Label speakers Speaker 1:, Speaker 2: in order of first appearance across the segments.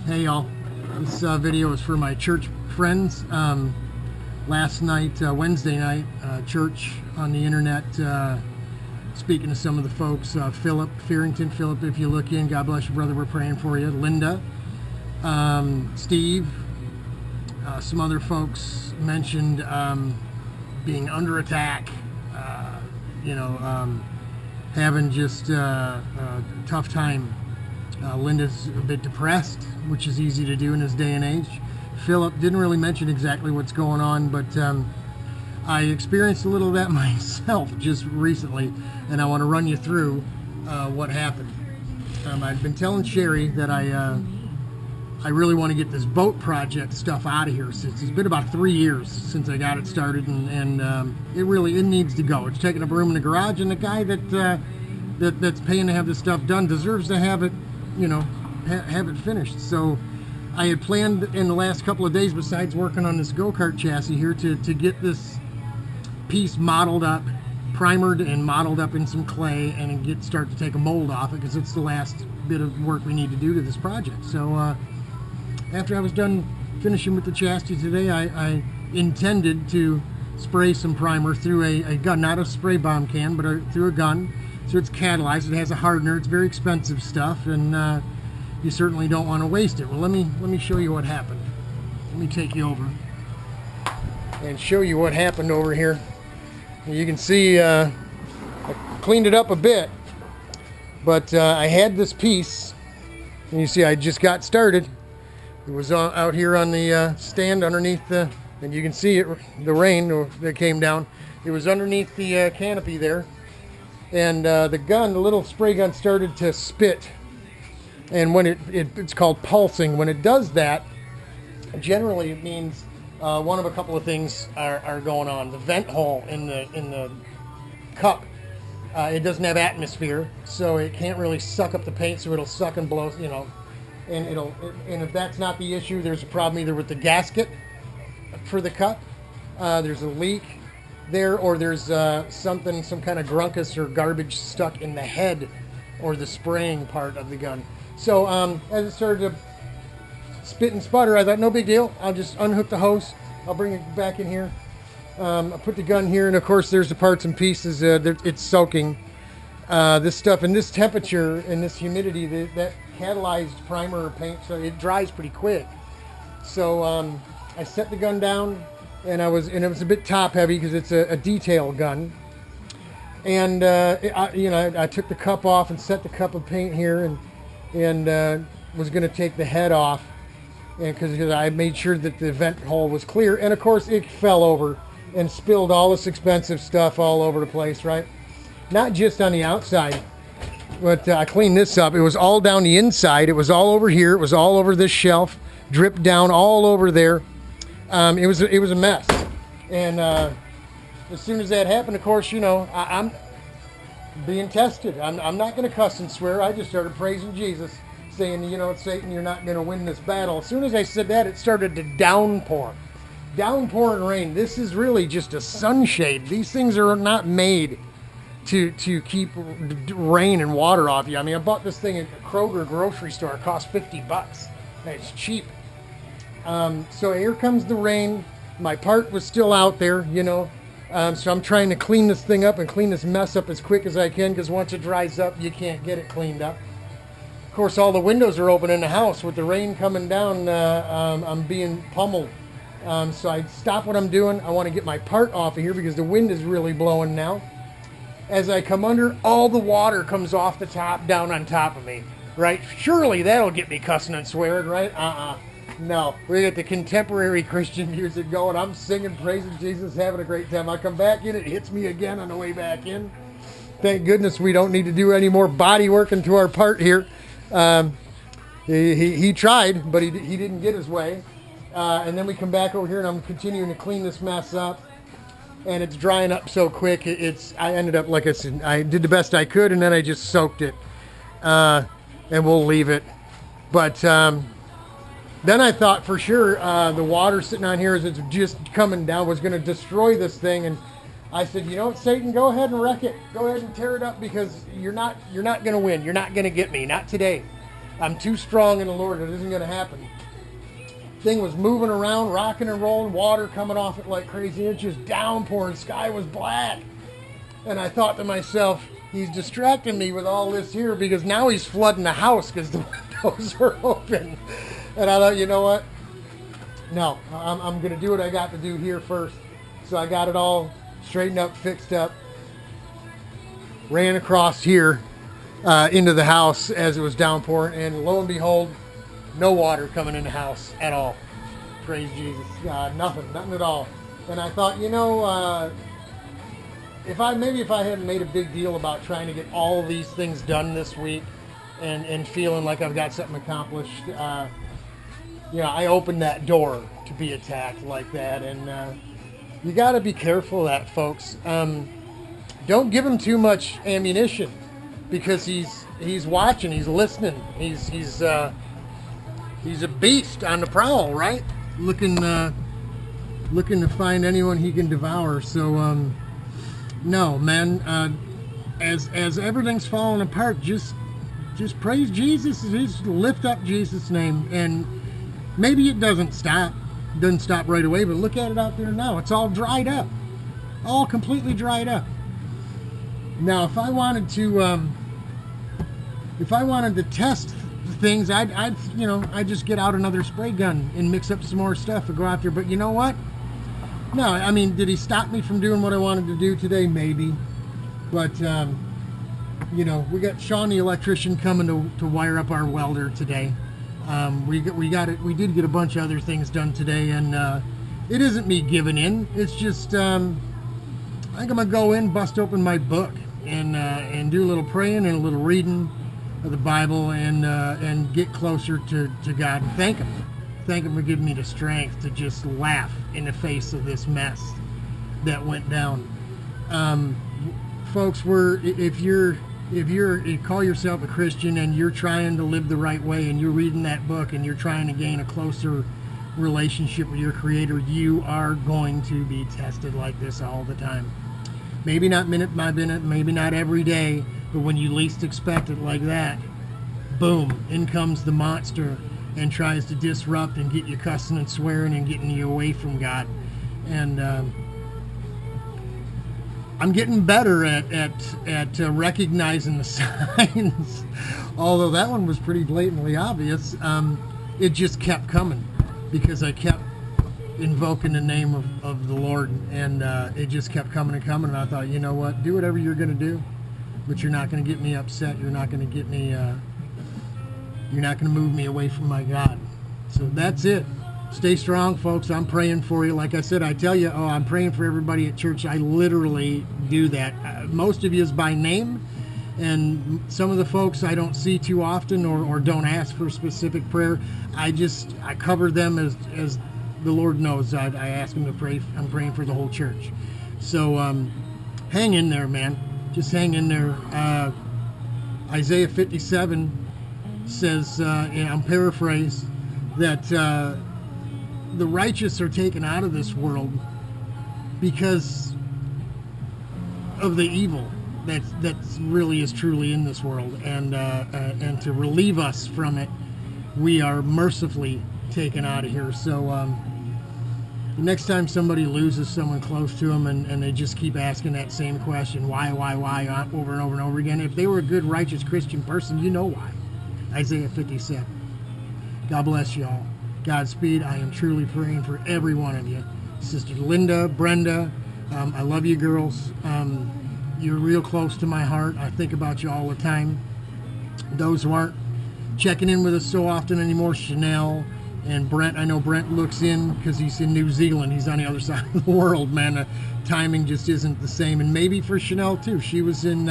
Speaker 1: Hey y'all, this video is for my church friends. Last night, Wednesday night, church on the internet, speaking to some of the folks, Philip Fearington. Philip, if you look in, God bless you, brother, we're praying for you. Linda, Steve, some other folks mentioned being under attack, having just a tough time. Linda's a bit depressed, which is easy to do in this day and age. Philip didn't really mention exactly what's going on, but I experienced a little of that myself just recently, and I want to run you through what happened. I've been telling Sherry that I really want to get this boat project stuff out of here. Since it's been about 3 years since I got it started, and it needs to go. It's taking up room in the garage, and the guy that's paying to have this stuff done deserves to have it, have it finished. So I had planned in the last couple of days, besides working on this go-kart chassis here, to get this piece modeled up, primered and modeled up in some clay, and start to take a mold off it, because it's the last bit of work we need to do to this project. So after I was done finishing with the chassis today, I intended to spray some primer through a gun, not a spray bomb can, but through a gun. So it's catalyzed, it has a hardener, it's very expensive stuff, and you certainly don't want to waste it. Well, let me show you what happened. Let me take you over and show you what happened over here. You can see I cleaned it up a bit, but I had this piece, and you see I just got started. It was out here on the stand underneath and you can see it, the rain that came down. It was underneath the canopy there, and the little spray gun started to spit. And when it's called pulsing. When it does that, generally it means one of a couple of things are going on. The vent hole in the cup, it doesn't have atmosphere, so it can't really suck up the paint, so it'll suck and blow, and and if that's not the issue, there's a problem either with the gasket for the cup, there's a leak there, or there's some kind of grunkus or garbage stuck in the head or the spraying part of the gun. So as it started to spit and sputter, I thought, no big deal. I'll just unhook the hose. I'll bring it back in here. I'll put the gun here, and of course there's the parts and pieces. It's soaking. This stuff in this temperature and this humidity, that catalyzed primer or paint, so it dries pretty quick. So I set the gun down, and it was a bit top heavy because it's a detail gun. And I took the cup off and set the cup of paint here, and was going to take the head off, and because I made sure that the vent hole was clear, and of course it fell over and spilled all this expensive stuff all over the place, right? Not just on the outside, but I cleaned this up. It was all down the inside. It was all over here. It was all over this shelf, dripped down all over there. It was a mess. And as soon as that happened, of course, I'm being tested. I'm not going to cuss and swear. I just started praising Jesus, saying, Satan, you're not going to win this battle. As soon as I said that, it started to downpour. Downpouring rain. This is really just a sunshade. These things are not made to keep rain and water off you. I mean, I bought this thing at a Kroger grocery store. It cost $50. It's cheap. So here comes the rain. My part was still out there, so I'm trying to clean this thing up and clean this mess up as quick as I can, because once it dries up, you can't get it cleaned up. Of course, all the windows are open in the house. With the rain coming down, I'm being pummeled. So I stop what I'm doing. I want to get my part off of here because the wind is really blowing now. As I come under, all the water comes off the top down on top of me, right? Surely that'll get me cussing and swearing, right? No, we got the contemporary Christian music going. I'm singing, praising Jesus, having a great time. I come back in, it hits me again on the way back in. Thank goodness we don't need to do any more body work into our part here. He tried, but he didn't get his way. And then we come back over here, and I'm continuing to clean this mess up. And it's drying up so quick. I ended up, like I said, I did the best I could, and then I just soaked it. And we'll leave it. But then I thought for sure the water sitting on here as it's just coming down was going to destroy this thing. And I said, Satan, go ahead and wreck it. Go ahead and tear it up, because you're not going to win. You're not going to get me. Not today. I'm too strong in the Lord. It isn't going to happen. Thing was moving around, rocking and rolling, water coming off it like crazy. It's just downpouring. Sky was black. And I thought to myself, he's distracting me with all this here because now he's flooding the house because the windows are open. And I thought, you know what? No, I'm going to do what I got to do here first. So I got it all straightened up, fixed up. Ran across here into the house as it was downpouring. And lo and behold, no water coming in the house at all. Praise Jesus. Nothing at all. And I thought, you know, if I hadn't made a big deal about trying to get all these things done this week and feeling like I've got something accomplished, I opened that door to be attacked like that. And you got to be careful of that, folks. Don't give him too much ammunition because he's watching, he's listening, he's a beast on the prowl, right? Looking to find anyone he can devour. So no, man. As everything's falling apart, just praise Jesus. Just lift up Jesus' name, and maybe it doesn't stop right away. But look at it out there now; it's all dried up, all completely dried up. Now, if I wanted to test things, I'd just get out another spray gun and mix up some more stuff and go out there. But you know what? No, I mean, did he stop me from doing what I wanted to do today? Maybe. But, we got Sean the electrician coming to wire up our welder today. We did get a bunch of other things done today, and it isn't me giving in. It's just, I think I'm going to go in, bust open my book, and do a little praying and a little reading of the Bible and get closer to God and thank Him. Thank Him for giving me the strength to just laugh in the face of this mess that went down. Folks, if you call yourself a Christian and you're trying to live the right way and you're reading that book and you're trying to gain a closer relationship with your Creator, you are going to be tested like this all the time. Maybe not minute by minute, maybe not every day, but when you least expect it like that, boom, in comes the monster and tries to disrupt and get you cussing and swearing and getting you away from God. And I'm getting better at recognizing the signs. Although that one was pretty blatantly obvious, it just kept coming because I kept invoking the name of the Lord, and it just kept coming and coming. And I thought, you know what? Do whatever you're going to do, but you're not going to get me upset. You're not going to get me... You're not going to move me away from my God. So that's it. Stay strong, folks. I'm praying for you. Like I said, I tell you, I'm praying for everybody at church. I literally do that. Most of you is by name, and some of the folks I don't see too often or don't ask for specific prayer. I cover them as the Lord knows. I ask Him to pray. I'm praying for the whole church. So hang in there, man. Just hang in there. Isaiah 57 says, and I'm paraphrased, that the righteous are taken out of this world because of the evil that really is truly in this world, and to relieve us from it, we are mercifully taken out of here. So the next time somebody loses someone close to them and they just keep asking that same question, why, over and over and over again, if they were a good, righteous Christian person, you know why. Isaiah 57. God bless you all. Godspeed. I am truly praying for every one of you. Sister Linda, Brenda, I love you girls. You're real close to my heart. I think about you all the time. Those who aren't checking in with us so often anymore, Chanel and Brent. I know Brent looks in because he's in New Zealand. He's on the other side of the world, man. The timing just isn't the same. And maybe for Chanel too. She was in...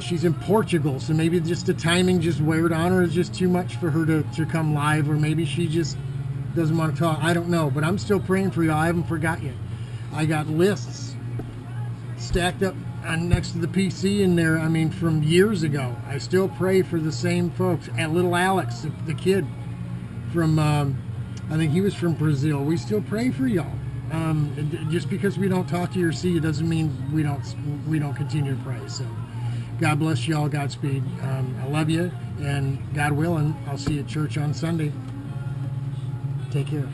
Speaker 1: she's in Portugal, so maybe just the timing just weared on her. Is just too much for her to come live, or maybe she just doesn't want to talk. I don't know, but I'm still praying for you. I haven't forgot you. I got lists stacked up next to the PC in there, from years ago. I still pray for the same folks. And little Alex, the kid from, I think he was from Brazil. We still pray for y'all. Just because we don't talk to you or see you doesn't mean we don't continue to pray. So God bless you all. Godspeed. I love you, and God willing, I'll see you at church on Sunday. Take care.